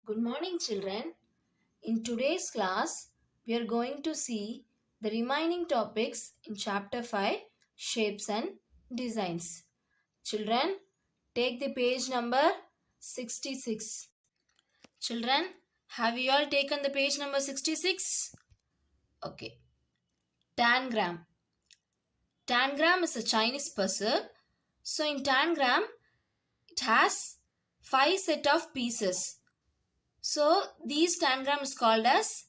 Good morning, children. In today's class, we are going to see the remaining topics in Chapter 5 Shapes and Designs. Children, take the page number 66. Children, have you all taken the page number 66? Okay. Tangram. Tangram is a Chinese puzzle. So, in Tangram, it has 5 set of pieces. So, these tangram is called as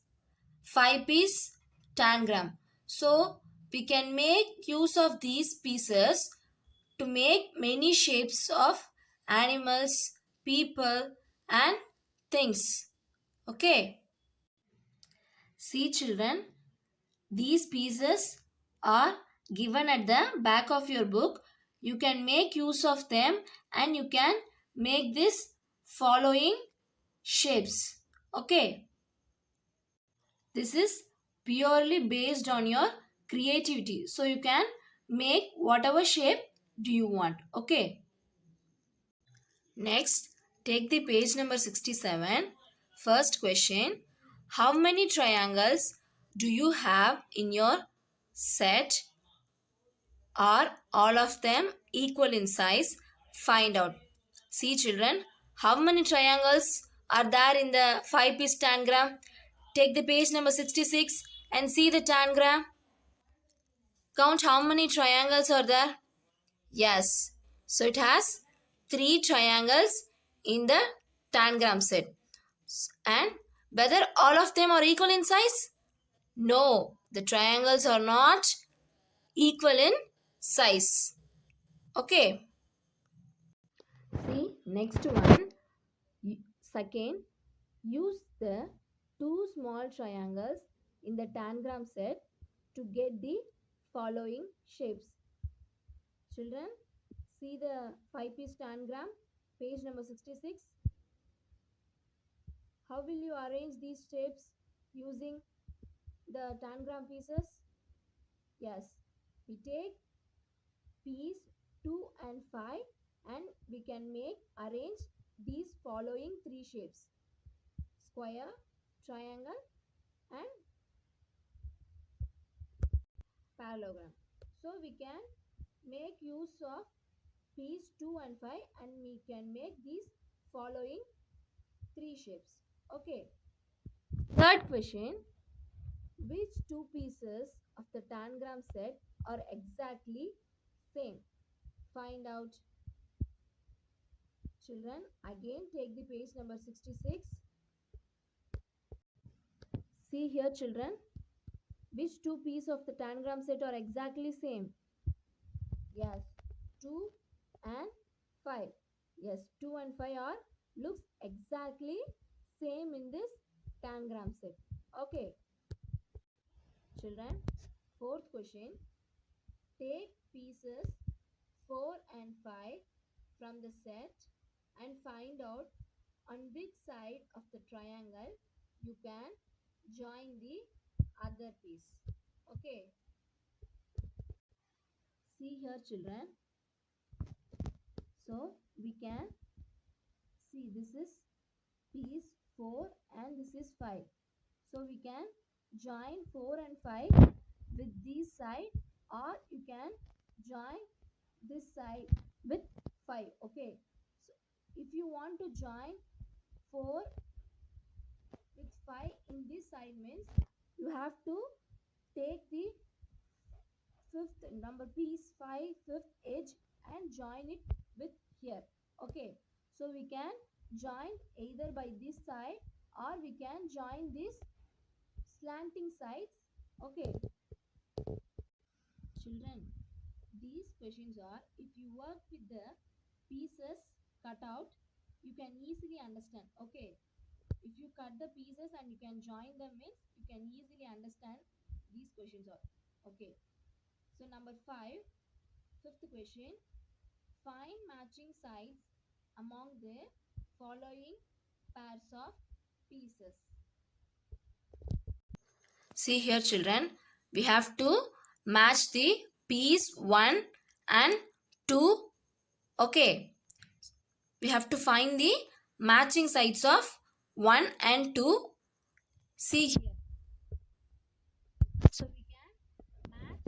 5-piece tangram. So we can make use of these pieces to make many shapes of animals, people and things. Okay. See children, these pieces are given at the back of your book. You can make use of them and you can make this following shapes. Okay. This is purely based on your creativity. So you can make whatever shape do you want. Okay. Next, take the page number 67. First question. How many triangles do you have in your set? Are all of them equal in size? Find out. See children, how many triangles are there in the 5-piece tangram? Take the page number 66 and see the tangram. Count how many triangles are there. Yes. So it has 3 triangles in the tangram set. And whether all of them are equal in size? No. The triangles are not equal in size. Okay. See, next one. Second, use the 2 small triangles in the tangram set to get the following shapes. Children, see the 5-piece tangram, page number 66. How will you arrange these shapes using the tangram pieces? Yes, we take piece 2 and 5 and we can arrange these following 3 shapes: square, triangle and parallelogram. So we can make use of piece 2 and 5 and we can make these following 3 shapes. Okay. Third question. Which 2 pieces of the tangram set are exactly same? Find out. Children, again take the page number 66. See here children. Which 2 pieces of the tangram set are exactly same? Yes, 2 and 5. Yes, 2 and 5 are looks exactly same in this tangram set. Okay. Children, fourth question. Take pieces 4 and 5 from the set and find out on which side of the triangle you can join the other piece. Okay. See here children. So we can see this is piece 4 and this is 5. So we can join 4 and 5 with this side or you can join this side with 5. Okay. So if you want to join 4 with 5 in this side means you have to take the fifth number piece 5 fifth edge and join it with here. Okay, so we can join either by this side or we can join this slanting sides. Okay children, these questions are, if you work with the pieces cut out you can easily understand. Okay, if you cut the pieces and you can join them means you can easily understand these questions are. Okay, so number 5, fifth question. Find matching sides among the following pairs of pieces. See here children, we have to match the piece 1 and 2. Okay, we have to find the matching sides of 1 and 2. See here. So we can match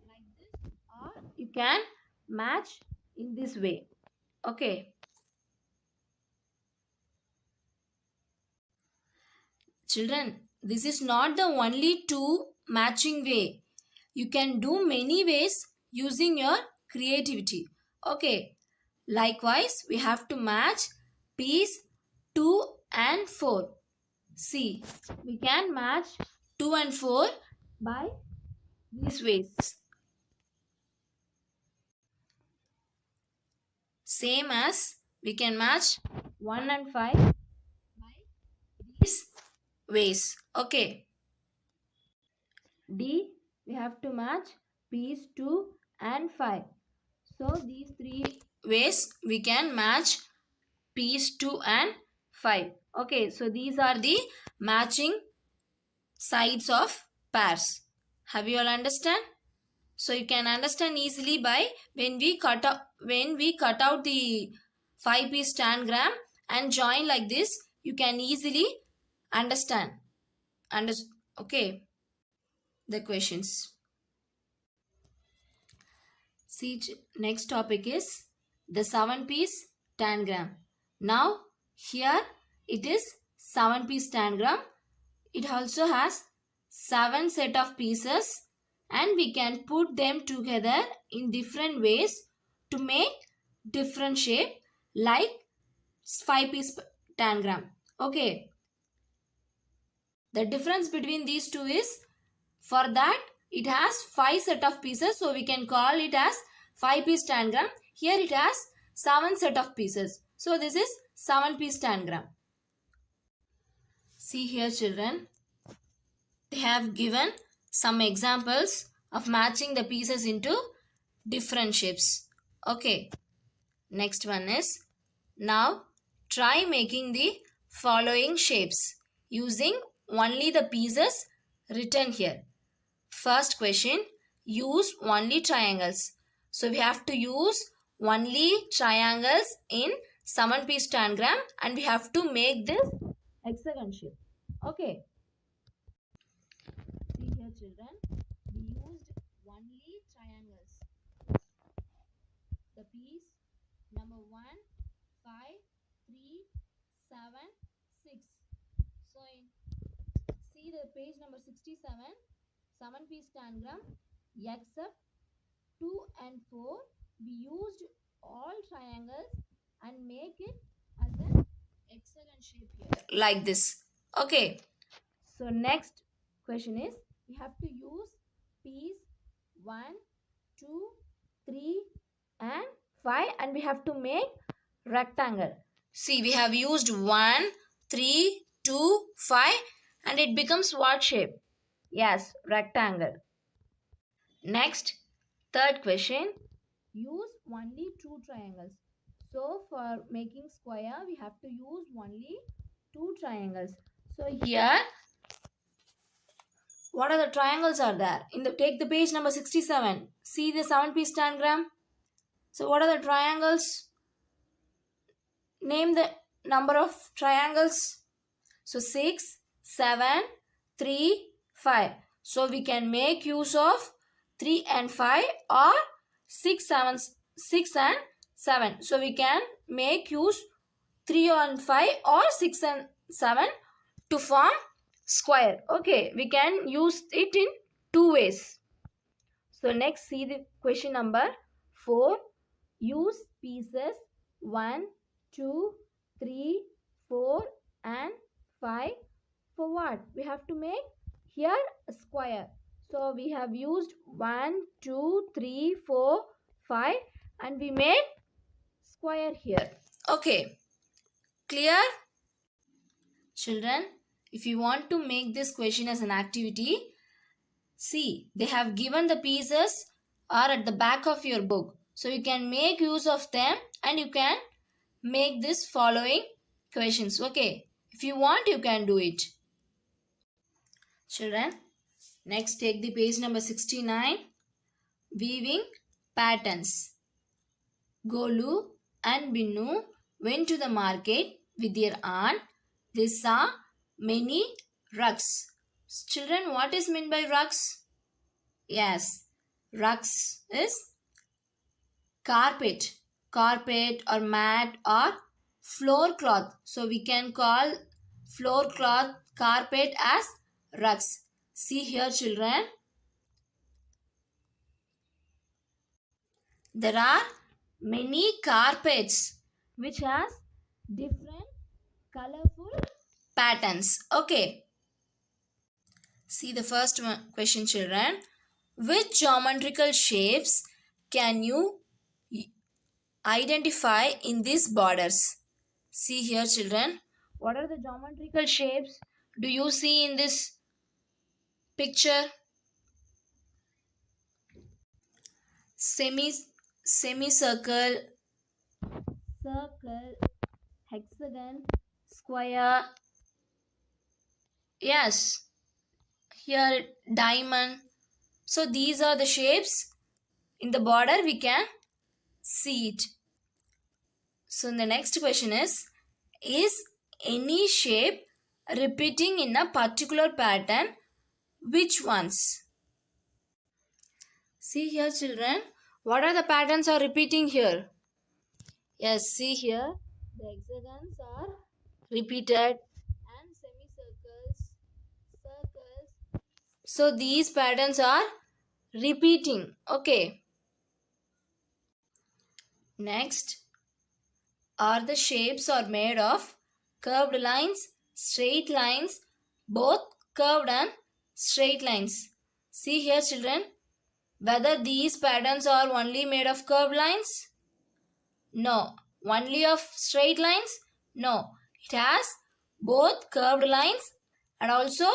like this, or you can match in this way. Okay. Children, this is not the only two matching way. You can do many ways using your creativity. Okay. Likewise, we have to match piece 2 and 4. See, we can match 2 and 4 by these ways. Same as we can match 1 and 5 by these ways. Okay. D, we have to match piece 2 and 5. So these three ways we can match piece 2 and 5. Okay, so these are the matching sides of pairs. Have you all understand? So you can understand easily by when we cut out the 5-piece tangram and join like this, you can easily understand. Okay, the questions. See, next topic is the 7-piece tangram. Now here it is 7-piece tangram. It also has 7 set of pieces and we can put them together in different ways to make different shape like 5-piece tangram. Okay. The difference between these two is, for that it has 5 set of pieces, so we can call it as 5-piece tangram. Here it has 7 set of pieces, so this is 7-piece tangram. See here children, they have given some examples of matching the pieces into different shapes. Okay, next one is, now try making the following shapes using only the pieces written here. First question, use only triangles. So we have to use only triangles in 7-piece tangram and we have to make this hexagon shape. Okay. See here children, we used only triangles. The piece number 1, 5, 3, 7, 6. So see the page number 67, 7-piece tangram, except 2 and 4, we used all triangles and make it as an hexagon shape here. Like this. Okay. So next question is, we have to use piece 1, 2, 3 and 5 and we have to make rectangle. See, we have used 1, 3, 2, 5 and it becomes what shape? Yes, rectangle. Next, third question, use only 2 triangles. So for making square, we have to use only 2 triangles. So here, what are the triangles are there? Take the page number 67. See the 7-piece tangram. So what are the triangles? Name the number of triangles. So 6, 7, 3, 5. So we can make use of 3 and 5 or 6 and 7. So we can make use 3 and 5 or 6 and 7 to form square. Okay, we can use it in 2 ways. So next, see the question number 4. Use pieces 1, 2, 3, 4 and 5 for what? We have to make here a square. So we have used 1, 2, 3, 4, 5 and we made square here. Okay. Clear? Children, if you want to make this question as an activity, see, they have given the pieces are at the back of your book. So you can make use of them and you can make this following questions. Okay. If you want, you can do it. Children, next take the page number 69. Weaving patterns. Golu and Binnu went to the market with their aunt These are many rugs. Children, what is meant by rugs? Yes, rugs is carpet or mat or floor cloth. So we can call floor cloth carpet as rugs. See here children, there are many carpets which has different colorful patterns. Okay, see the first one question children. Which geometrical shapes can you identify in these borders? See here children, what are the geometrical shapes do you see in this picture? Semi Semicircle, circle, hexagon, square. Yes, here diamond. So these are the shapes in the border we can see it. So the next question is any shape repeating in a particular pattern? Which ones? See here children, what are the patterns are repeating here? Yes, see here, the hexagons are repeated and semicircles, circles. So these patterns are repeating. Okay. Next, are the shapes are made of curved lines, straight lines, both curved and straight lines. See here children, whether these patterns are only made of curved lines? No. Only of straight lines? No. It has both curved lines and also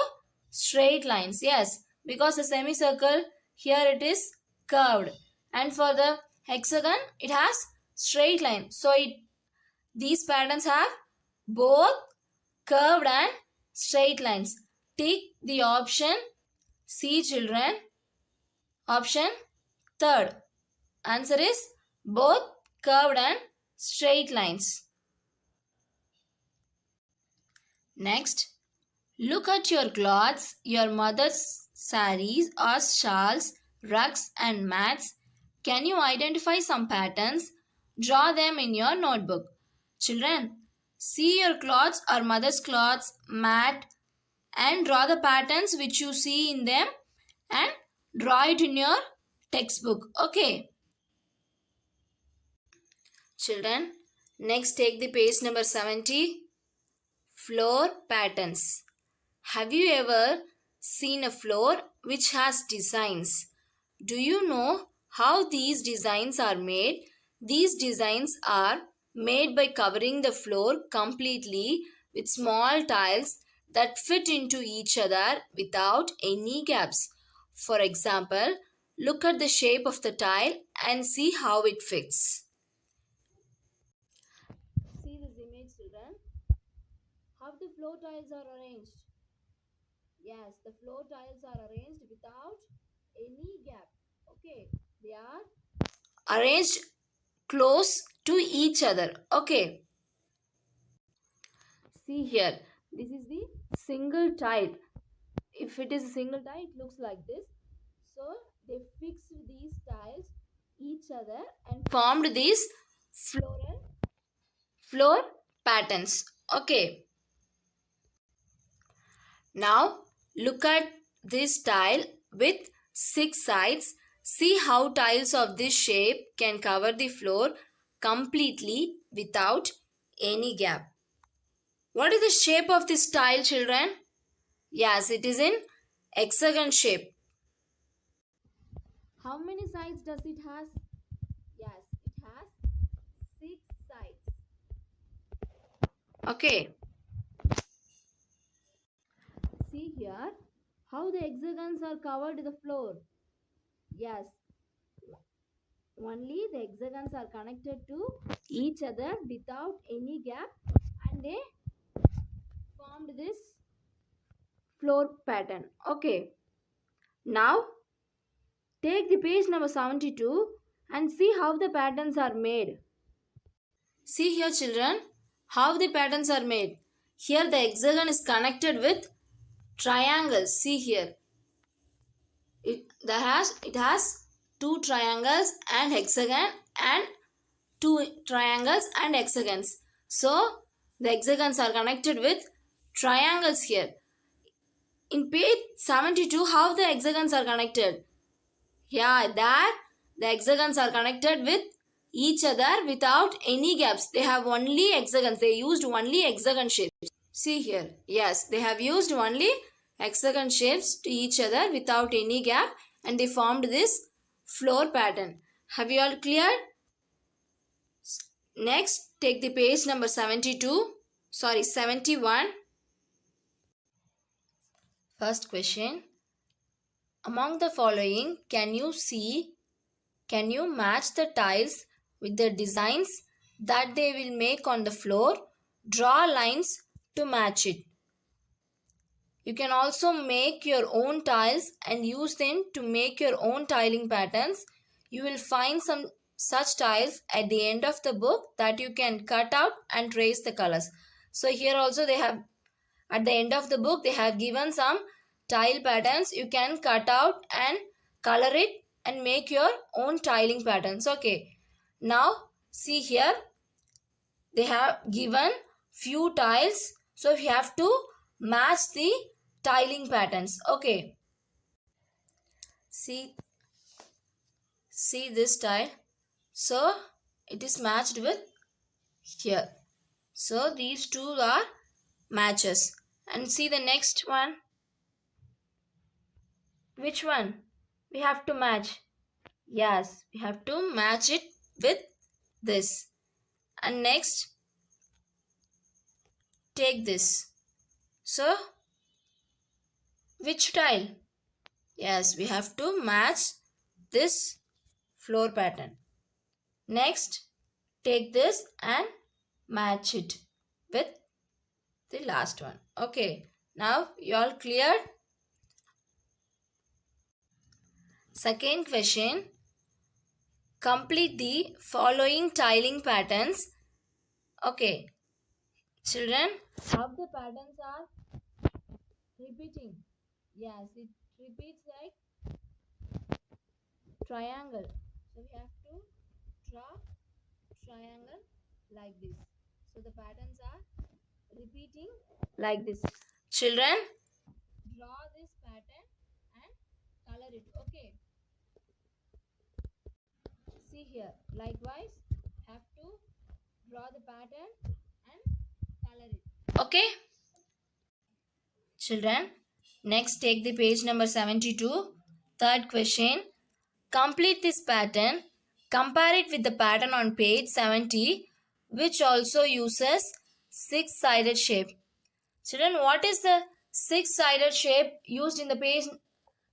straight lines. Yes, because the semicircle here it is curved, and for the hexagon it has straight line. So these patterns have both curved and straight lines. Tick the option C children. Option third. Answer is both curved and straight lines. Next, look at your clothes, your mother's saris or shawls, rugs and mats. Can you identify some patterns? Draw them in your notebook. Children, see your clothes or mother's clothes, mat, and draw the patterns which you see in them and draw it in your textbook. Okay. Children, next take the page number 70. Floor patterns. Have you ever seen a floor which has designs? Do you know how these designs are made? These designs are made by covering the floor completely with small tiles that fit into each other without any gaps. For example, look at the shape of the tile and see how it fits. See this image children. How the floor tiles are arranged. Yes, the floor tiles are arranged without any gap. Okay, they are arranged close to each other. Okay, see here, this is the single tile. If it is a single tile, it looks like this. So they fixed these tiles each other and formed these floor patterns. Okay, now look at this tile with 6 sides. See how tiles of this shape can cover the floor completely without any gap. What is the shape of this tile, children? Yes, it is in hexagon shape. How many sides does it has? Yes, it has 6 sides. Okay. See here how the hexagons are covered the floor. Yes, only the hexagons are connected to each other without any gap and they formed this floor pattern. Okay, now take the page number 72 and see how the patterns are made. See here children, how the patterns are made. Here the hexagon is connected with triangles. See here. It has two triangles and hexagon and two triangles and hexagons. So the hexagons are connected with triangles here. In page 72, how the hexagons are connected? Yeah, that the hexagons are connected with each other without any gaps. They have only hexagons. They used only hexagon shapes. See here. Yes, they have used only hexagon shapes to each other without any gap, and they formed this floor pattern. Have you all cleared? Next, take the page number 72. Sorry, 71. First question. Among the following, can you match the tiles with the designs that they will make on the floor? Draw lines to match it. You can also make your own tiles and use them to make your own tiling patterns. You will find some such tiles at the end of the book that you can cut out and trace the colors. So here also they have, at the end of the book, they have given some tile patterns. You can cut out and color it and make your own tiling patterns. Okay. Now see here, they have given few tiles. So you have to match the tiling patterns. Okay. See this tile. So it is matched with here. So these two are matches. And see the next one. Which one? We have to match. Yes, we have to match it with this. And next, take this. So, which tile? Yes, we have to match this floor pattern. Next, take this and match it with the last one. Okay, now you all cleared? Second question. Complete the following tiling patterns. Okay, children, how the patterns are repeating? Yes, it repeats like triangle. So we have to draw triangle like this. So the patterns are repeating like this. Children, draw this pattern and color it. Okay. See here. Likewise, have to draw the pattern and color it. Okay. Children, next take the page number 72. Third question. Complete this pattern. Compare it with the pattern on page 70, which also uses six-sided shape. Children, what is the six-sided shape used in the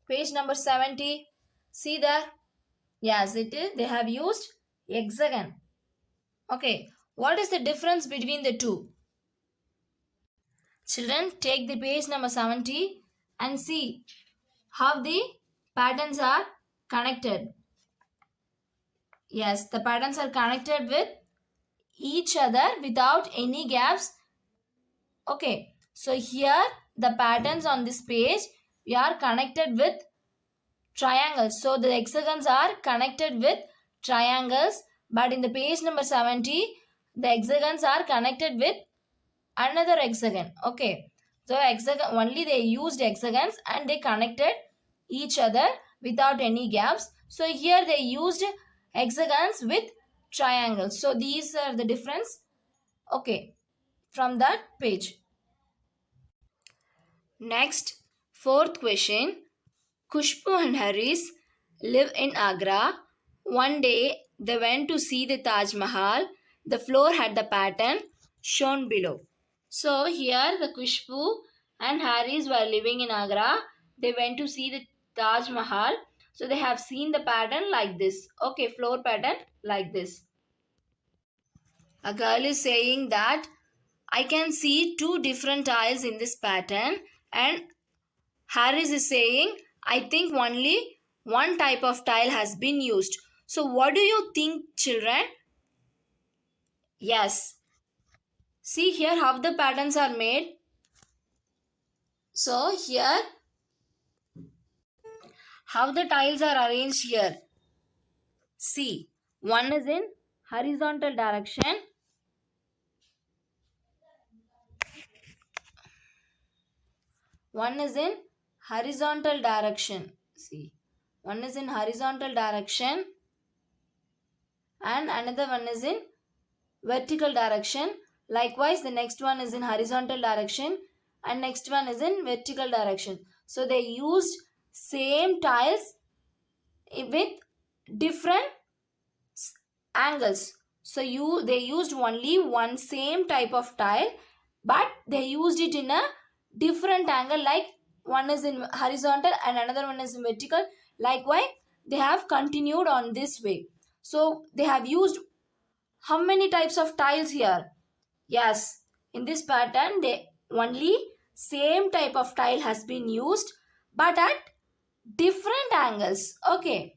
page number 70? See there? Yes, it is. They have used hexagon. Okay. What is the difference between the two? Children, take the page number 70 and see how the patterns are connected. Yes, the patterns are connected with each other without any gaps. Okay, so here the patterns on this page, we are connected with triangles. So the hexagons are connected with triangles, but in the page number 70, the hexagons are connected with another hexagon. Okay, so hexagon, only they used hexagons and they connected each other without any gaps. So here they used hexagons with triangles. So these are the difference. Okay, from that page. Next, fourth question. Khushbu and Haris live in Agra. One day they went to see the Taj Mahal. The floor had the pattern shown below. So here the Khushbu and Haris were living in Agra. They went to see the Taj Mahal. So they have seen the pattern like this. Okay, floor pattern like this. A girl is saying that I can see two different tiles in this pattern, and Haris is saying I think only one type of tile has been used. So what do you think, children? Yes. See here how the patterns are made. So here how the tiles are arranged here. See, one is in horizontal direction. One is in horizontal direction. See, one is in horizontal direction and another one is in vertical direction. Likewise, the next one is in horizontal direction and next one is in vertical direction. So they used same tiles with different angles. So they used only one same type of tile, but they used it in a different angle, like one is in horizontal and another one is in vertical. Likewise, they have continued on this way. So they have used how many types of tiles here? Yes, in this pattern, they only same type of tile has been used, but at different angles. Okay.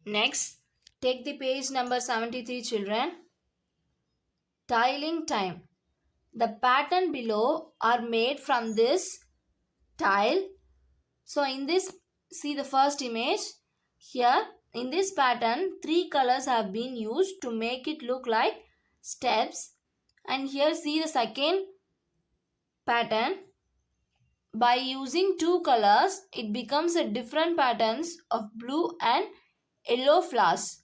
Next, take the page number 73, children. Tiling time. The pattern below are made from this tile. So in this, see the first image. Here, in this pattern, 3 colors have been used to make it look like steps. And here, see the second pattern. By using 2 colors, it becomes a different patterns of blue and yellow flowers.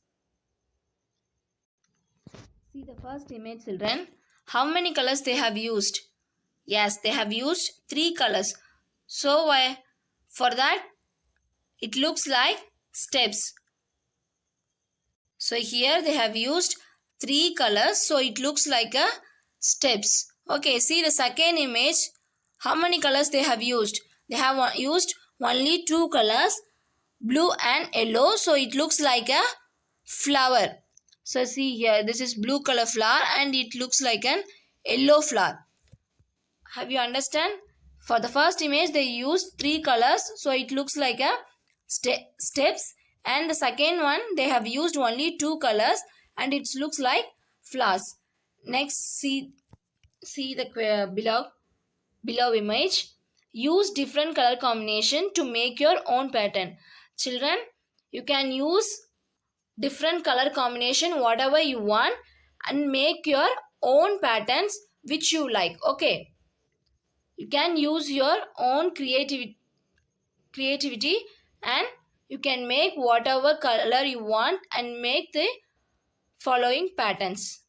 See the first image, children. How many colors they have used? Yes, they have used 3 colors. So for that, it looks like steps. So here they have used 3 colors. So it looks like a steps. Okay, see the second image. How many colors they have used? They have used only 2 colors, blue and yellow. So it looks like a flower. So see here, this is blue color flower and it looks like an yellow flower. Have you understand? For the first image, they used 3 colors. So it looks like a steps. And the second one, they have used only 2 colors and it looks like flowers. Next, see the below image. Use different color combination to make your own pattern. Children, you can use different color combination whatever you want and make your own patterns which you like. Okay, you can use your own creativity and you can make whatever color you want and make the following patterns.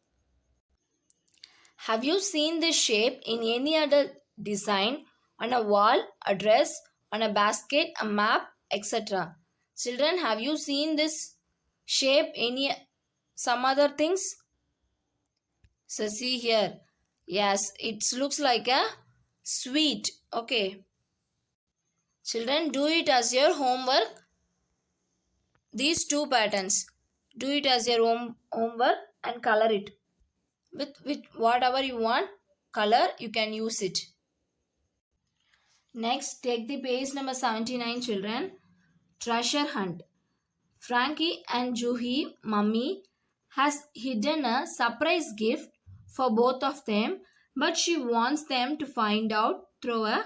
Have you seen this shape in any other design on a wall, a dress, on a basket, a map, etc.? Children, have you seen this shape any some other things? So see here. Yes, it looks like a sweet. Okay. Children, do it as your homework. These 2 patterns. Do it as your homework and color it. With whatever you want color, you can use it. Next, take the page number 79, children. Treasure hunt. Frankie and Juhi, mummy, has hidden a surprise gift for both of them, but she wants them to find out through a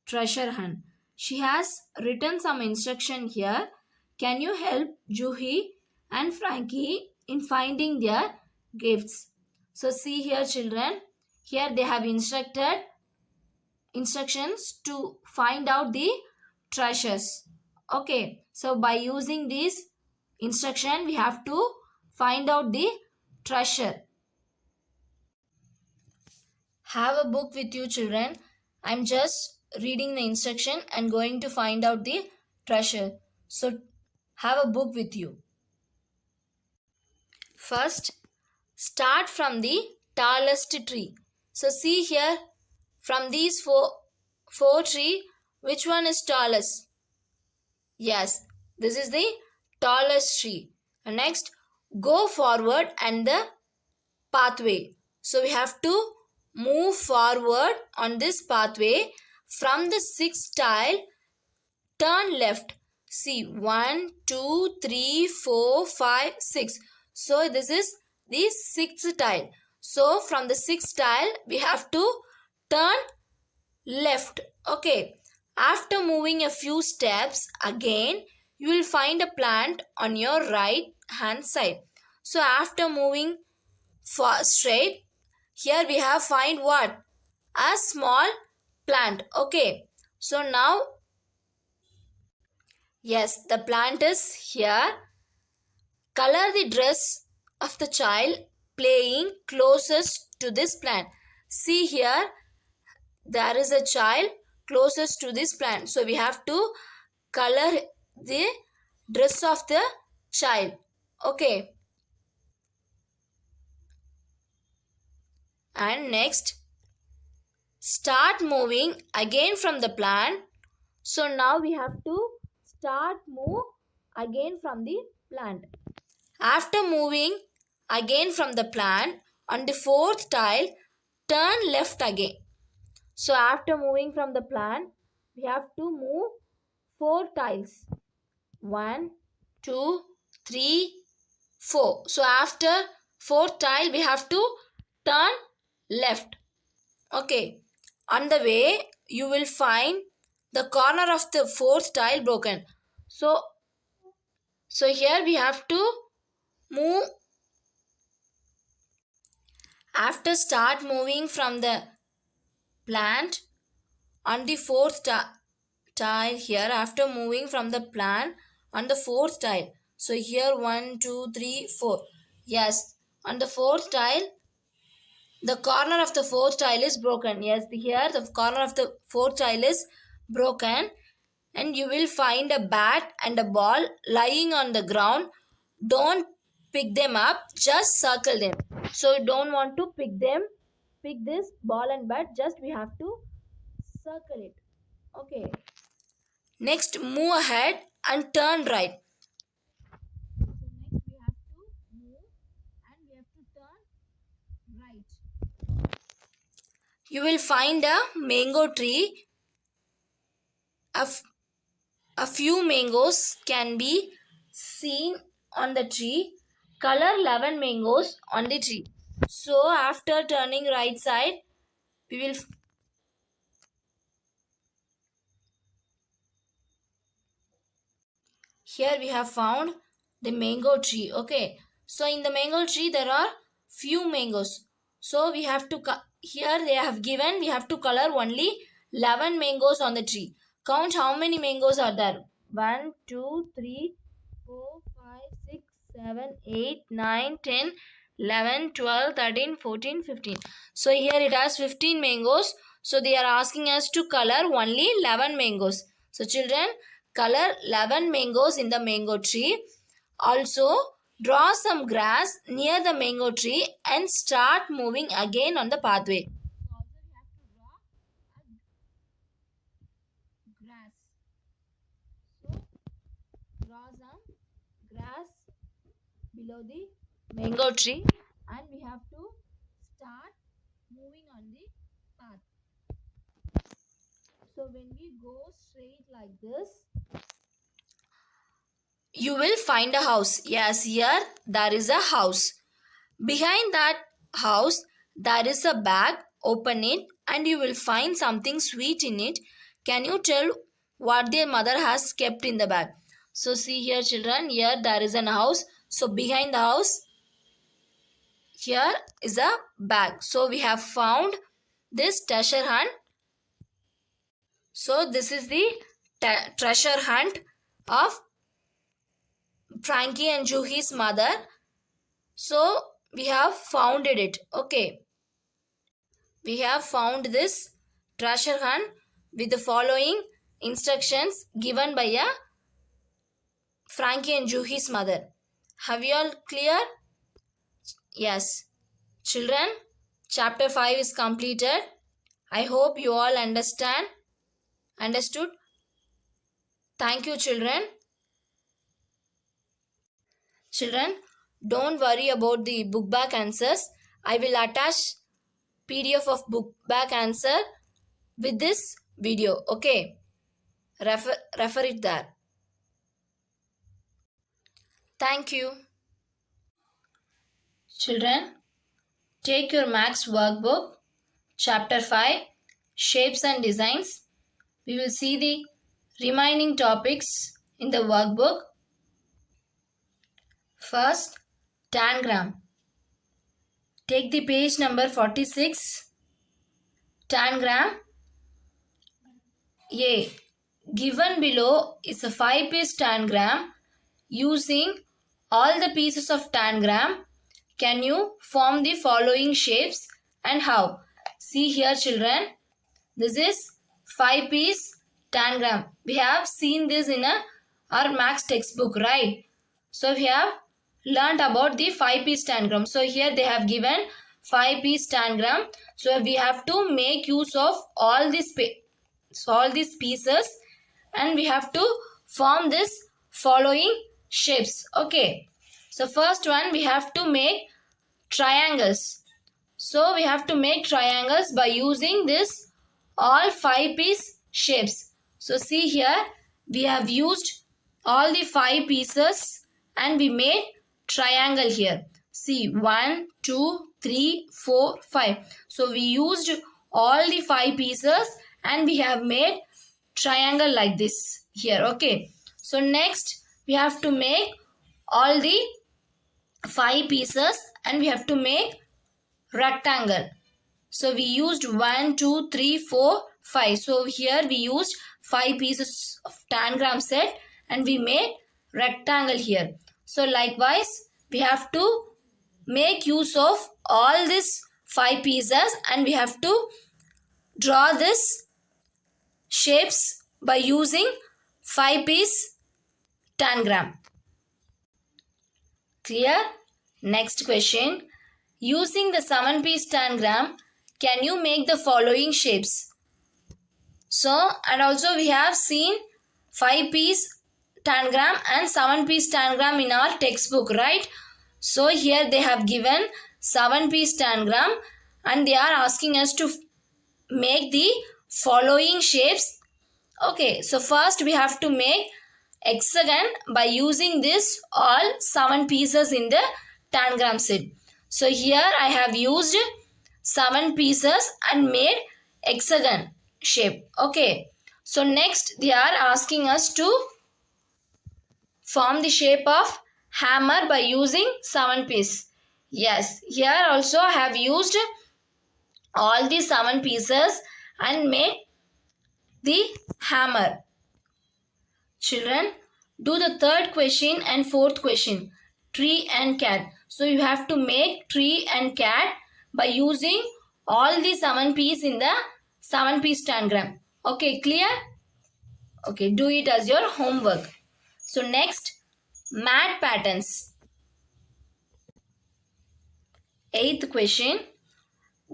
treasure hunt. She has written some instruction here. Can you help Juhi and Frankie in finding their gifts? So see here, children. Here they have instructions to find out the treasures. Okay, so by using this instruction, we have to find out the treasure. Have a book with you, children. I'm just reading the instruction and going to find out the treasure. So have a book with you. First, start from the tallest tree. So see here, from these four trees, which one is tallest? Yes, this is the tallest tree. And next, go forward and the pathway. So we have to move forward on this pathway. From the 6th tile, turn left. See, 1, 2, 3, 4, 5, 6. So this is the 6th tile. So from the sixth tile, we have to turn left. Okay. After moving a few steps, again, you will find a plant on your right hand side. So after moving straight, here we have find what? A small plant. Okay. So now, yes, the plant is here. Color the dress of the child playing closest to this plant. See here, there is a child closest to this plant. So we have to color the dress of the child. Okay. And next, start moving again from the plant. So now we have to start move again from the plant. After moving again from the plant, on the fourth tile, turn left again. So after moving from the plant, we have to move 4 tiles. 1, 2, 3, 4. So after 4th tile, we have to turn left. Okay. On the way, you will find the corner of the 4th tile broken. So here we have to move. After start moving from the plant on the 4th tile here, after moving from the plant on the 4th tile. So here 1, 2, 3, 4. Yes, on the 4th tile, the corner of the 4th tile is broken. Yes, here the corner of the 4th tile is broken, and you will find a bat and a ball lying on the ground. Don't pick them up, just circle them. So you don't want to pick them, pick this ball and bat, just we have to circle it. Okay. Next, move ahead and turn right. So next we have to move and we have to turn right. You will find a mango tree. A few mangoes can be seen on the tree. Color 11 mangoes on the tree. So after turning right side, we will here we have found the mango tree. Okay. So in the mango tree there are few mangoes. So we have to here they have given we have to color only 11 mangoes on the tree. Count how many mangoes are there. 1, 2, 3, 4, 5, 6, 7, 8, 9, 10, 11, 12, 13, 14, 15. So here it has 15 mangoes. So they are asking us to color only 11 mangoes. So children, color 11 mangoes in the mango tree. Also, draw some grass near the mango tree and start moving again on the pathway. Draw some grass below the mango tree and we have to start moving on the path. So when we go straight like this, you will find a house. Yes, here there is a house. Behind that house, there is a bag. Open it and you will find something sweet in it. Can you tell what their mother has kept in the bag? So see here children, here there is an house. So behind the house, here is a bag. So we have found this treasure hunt. So this is the treasure hunt of Frankie and Juhi's mother. So we have founded it. Okay. We have found this treasure hunt with the following instructions given by a Frankie and Juhi's mother. Have you all clear? Yes. Children, chapter 5 is completed. I hope you all understood. Thank you children. Children, don't worry about the book back answers. I will attach PDF of book back answer with this video. Okay. Refer it there. Thank you. Children, Take your Maths workbook, Chapter 5, Shapes and Designs. We will see the remaining topics in the workbook. First, tangram. Take the page number 46. Tangram A. Given below is a 5-piece tangram. Using all the pieces of tangram, can you form the following shapes and how? See here, children. This is 5-piece tangram. We have seen this in our Maths textbook, right? So we have learnt about the 5-piece tangram. So here they have given 5-piece tangram. So we have to make use of all these pieces and we have to form this following shapes. Okay. So first one, we have to make triangles. So we have to make triangles by using this all 5-piece shapes. So see here, we have used all the 5 pieces and we made triangle here. See 1, 2, 3, 4, 5. So we used all the 5 pieces and we have made triangle like this here. Okay. So next we have to make all the 5 pieces and we have to make rectangle. So we used 1, 2, 3, 4, 5. So here we used 5 pieces of tangram set and we made rectangle here. So likewise we have to make use of all these 5 pieces and we have to draw this shapes by using 5-piece tangram. Clear? Next question. Using the 7-piece tangram, can you make the following shapes? So, and also we have seen 5-piece tangram and 7-piece tangram in our textbook, right? So here they have given 7-piece tangram and they are asking us to make the following shapes. Okay, so first we have to make hexagon by using this all 7 pieces in the tangram set. So here I have used 7 pieces and made hexagon shape. Okay, so next they are asking us to form the shape of hammer by using 7 pieces. Yes, here also I have used all the 7 pieces and made the hammer. Children, do the third question and fourth question, tree and cat. So you have to make tree and cat by using all the 7 pieces in the 7-piece tangram. Okay, clear? Okay, do it as your homework. So next, mat patterns. 8th question.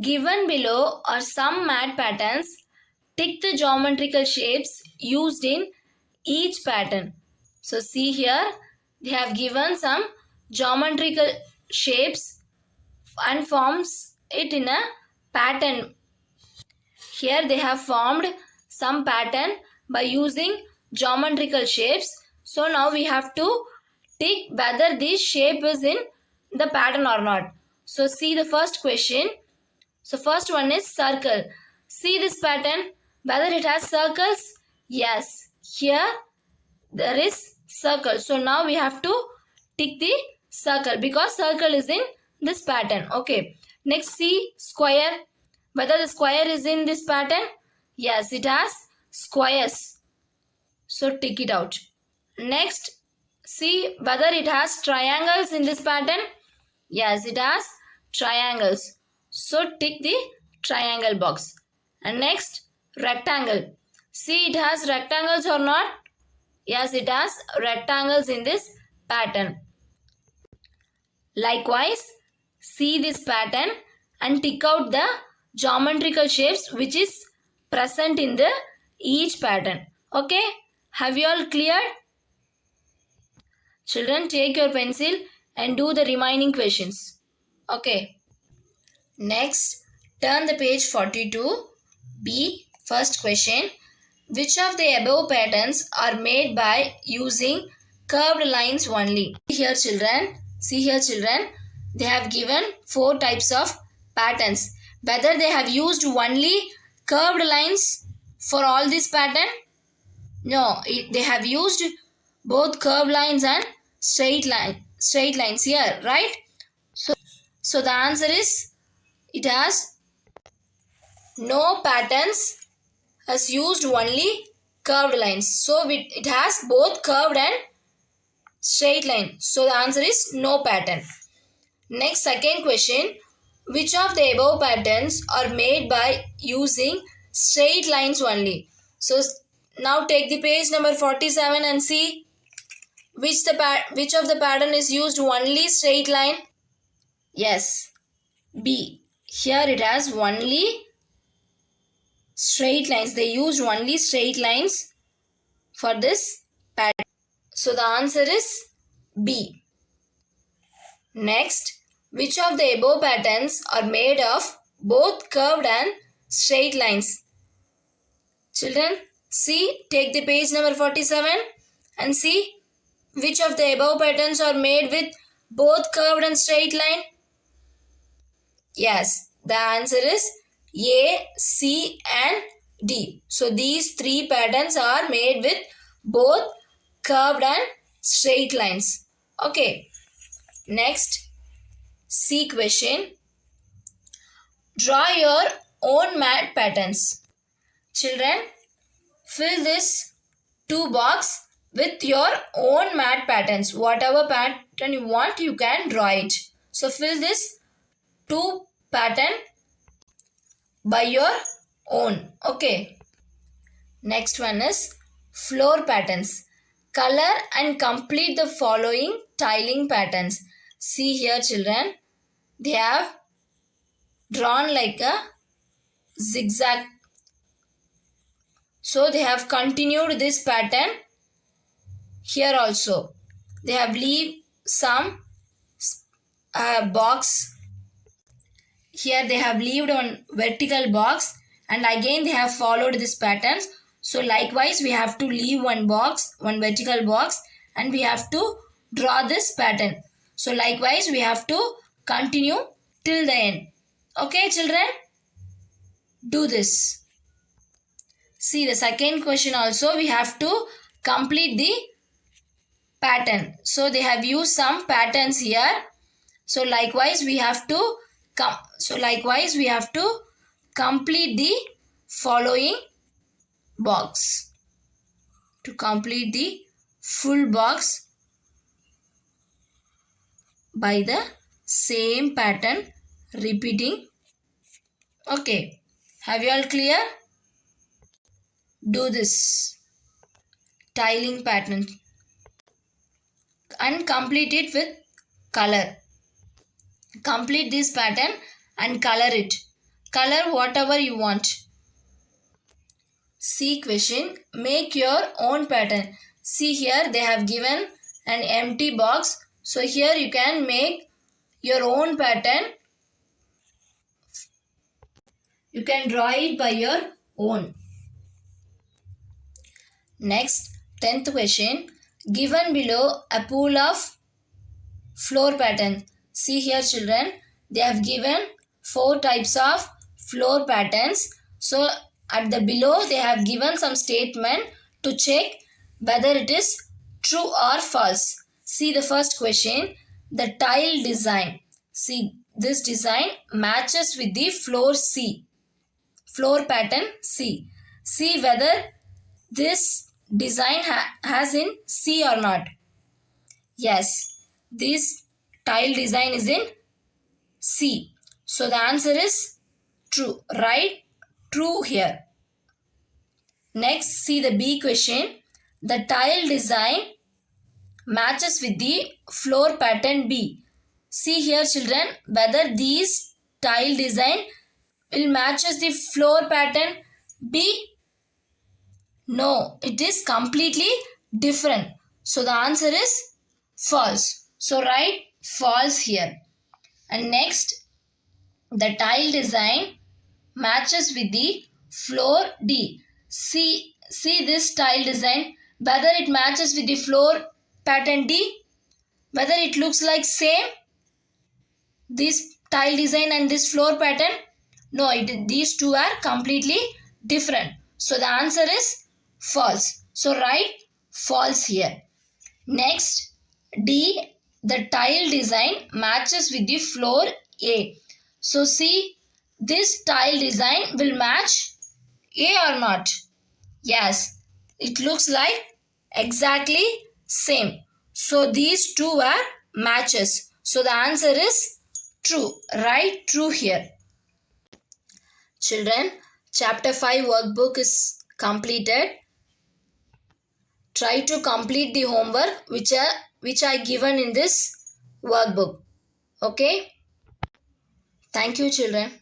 Given below are some mat patterns. Tick the geometrical shapes used in each pattern. So see here, they have given some geometrical shapes and forms it in a pattern. Here they have formed some pattern by using geometrical shapes. So now we have to tick whether this shape is in the pattern or not. So see the first question. So first one is circle. See this pattern, whether it has circles. Yes, here there is circle. So now we have to tick the circle because circle is in this pattern. Okay. Next, see square. Whether the square is in this pattern. Yes, it has squares. So tick it out. Next, see whether it has triangles in this pattern. Yes, it has triangles. So tick the triangle box. And next, rectangle. See it has rectangles or not? Yes, it has rectangles in this pattern. Likewise, see this pattern and tick out the geometrical shapes which is present in the each pattern. Okay, have you all cleared? Children, take your pencil and do the remaining questions. Okay. Next, turn the page 42. B. First question. Which of the above patterns are made by using curved lines only? See here children. They have given 4 types of patterns. Whether they have used only curved lines for all this pattern? No, they have used both curved lines and straight lines here, right? So the answer is it has no patterns, has used only curved lines. So it has both curved and straight line. So the answer is no pattern. Next, second question. Which of the above patterns are made by using straight lines only? So now take the page number 47 and see which of the pattern is used only straight line. Yes, B. Here it has only straight lines. They used only straight lines for this pattern. So the answer is B. Next, which of the above patterns are made of both curved and straight lines? Children, see, take the page number 47 and see which of the above patterns are made with both curved and straight line. Yes, the answer is A, C and D. So these three patterns are made with both curved and straight lines. Okay. Next, C question. Draw your own mat patterns. Children, fill this 2 box with your own mat patterns. Whatever pattern you want, you can draw it. So fill this 2 pattern by your own. Okay. Next one is floor patterns. Color and complete the following tiling patterns. See here, children. They have drawn like a zigzag. So they have continued this pattern here also. They have leave some box. Here they have leaved on vertical box and again they have followed this patterns. So likewise we have to leave one box, one vertical box, and we have to draw this pattern. So likewise we have to continue till the end. Okay, children? Do this. See the second question also we have to complete the pattern. So they have used some patterns here. So likewise we have to complete the following box. To complete the full box by the same pattern repeating. Okay. Have you all clear? Do this tiling pattern and complete it with color. Complete this pattern and color it. Color whatever you want. C question. Make your own pattern. See here they have given an empty box. So here you can make your own pattern. You can draw it by your own. Next, 10th question. Given below a pool of floor pattern. See here, children. They have given 4 types of floor patterns. So at the below they have given some statement to check whether it is true or false. See the first question. The tile design. See this design matches with the floor C. Floor pattern C. See whether this design has in C or not. Yes, this tile design is in C. So the answer is true. Right? True here. Next, see the B question. The tile design matches with the floor pattern B. See here, children, whether these tile design will matches the floor pattern B. No, it is completely different. So the answer is false. So write false here. And next, the tile design matches with the floor D. See this tile design, whether it matches with the floor pattern D, whether it looks like same. This tile design and this floor pattern? No, these two are completely different. So the answer is false. So write false here. Next, D, the tile design matches with the floor A. So see, this tile design will match A or not? Yes, it looks like exactly same. So these two are matches. So the answer is true. Write true here. Children, chapter 5 workbook is completed. Try to complete the homework which I given in this workbook. Okay? Thank you, children.